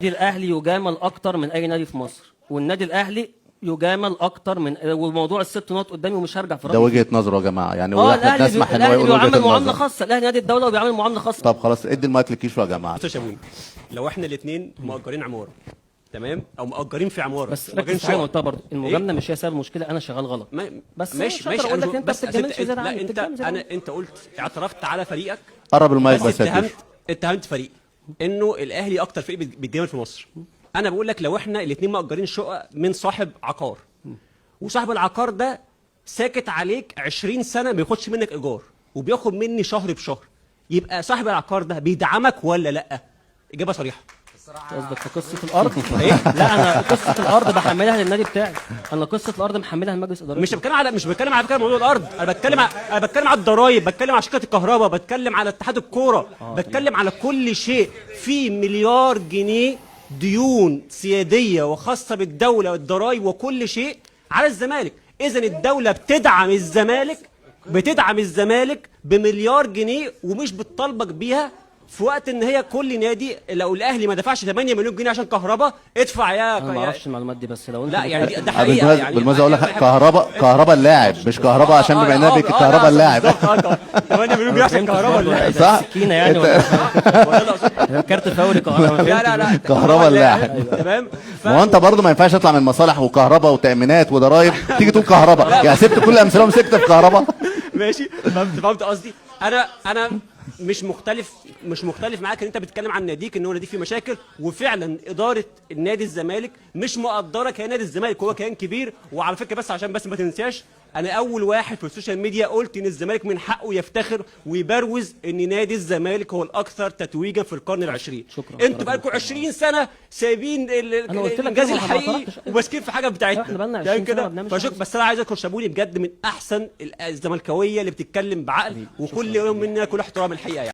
النادي الاهلي يجامل اكتر من اي نادي في مصر، والنادي الاهلي يجامل اكتر من والموضوع الست نقط قدامي ومش هرجع في ده رايي. وجهه نظره يا جماعه، يعني احنا بنسمح ان هو الاهلي يقول وجهه بيعامل معامله النظر. خاصه، الاهلي نادي الدوله وبيعامل معامله خاصه. طب خلاص ادي المايك لكيشو يا جماعه. بص يا شابوني، لو احنا الاثنين مؤجرين عماره، تمام، او مؤجرين في عماره بس مؤجرين ركز في حاجه قلتها برضه، المجامله مش هي سبب المشكله، انا شغال غلط. بس ماشي مش هقدر اقول لك انت بس بتتجاملش زياده لا عني، انت بتتجامل زيادة عني. انت قلت اعترفت على فريقك، قرب المايك بس بس يا كيشو. اتهمت فريق انه الاهلي اكتر فريق بيتجامل في مصر. انا بقول لك لو احنا الاثنين مؤجرين شقه من صاحب عقار، وصاحب العقار ده ساكت عليك 20 سنه ما بياخدش منك ايجار وبياخد مني شهر بشهر، يبقى صاحب العقار ده بيدعمك ولا لا؟ اجابه صريحه. قصدك في قصه الارض؟ ايه؟ لا انا قصه الارض بحملها للنادي بتاعي، انا قصه الارض محملها لمجلس اداره. مش بتكلم على فكره موضوع الارض، انا بتكلم على الضرايب، بتكلم على شركه الكهرباء، بتكلم على اتحاد الكوره، بتكلم على كل شيء. في مليار جنيه ديون سياديه وخاصه بالدوله والضرايب وكل شيء على الزمالك. اذا الدوله بتدعم الزمالك بمليار جنيه ومش بتطالبك بيها، في وقت ان هي كل نادي لو الاهلي ما دفعش 8 مليون جنيه عشان كهرباء ادفع يا انا ما اعرفش المعلومات دي، بس لو انت لا يعني ده حقيقه يعني بالمناسبه اقول لك كهرباء اللاعب مش كهرباء عشان بما انها بيك كهرباء اللاعب 8 مليون جنيه عشان كهرباء اللاعب صح سكينه يعني ولا كارت فوري كهرباء؟ لا كهرباء اللاعب تمام. ما هو انت برضه ما ينفعش تطلع من مصالح وكهرباء وتامينات وضرايب تيجي تقول كهرباء، يعني سبت كل الامثله ومسكت في كهرباء. ماشي، فهمت قصدي. انا مش مختلف معاك ان انت بتتكلم عن ناديك ان هو نادي فيه مشاكل، وفعلا اداره النادي الزمالك مش مقدره كيان نادي الزمالك، هو كيان كبير. وعلى فكره بس عشان ما تنساش، انا اول واحد في السوشيال ميديا قلت ان الزمالك من حقه يفتخر ويبروز ان نادي الزمالك هو الاكثر تتويجا في القرن العشرين. شكرا. انتوا بقالكم 20 سنه سايبين الانجاز الحقيقي وماسكين في حاجه بتاعتنا. احنا بقالنا 20 سنه ما بنعملش حاجة. بس انا عايز اذكر شابوني بجد من احسن الزملكاويه اللي بتتكلم بعقل، وكل يوم مننا كل احترام الحقيقه يعني.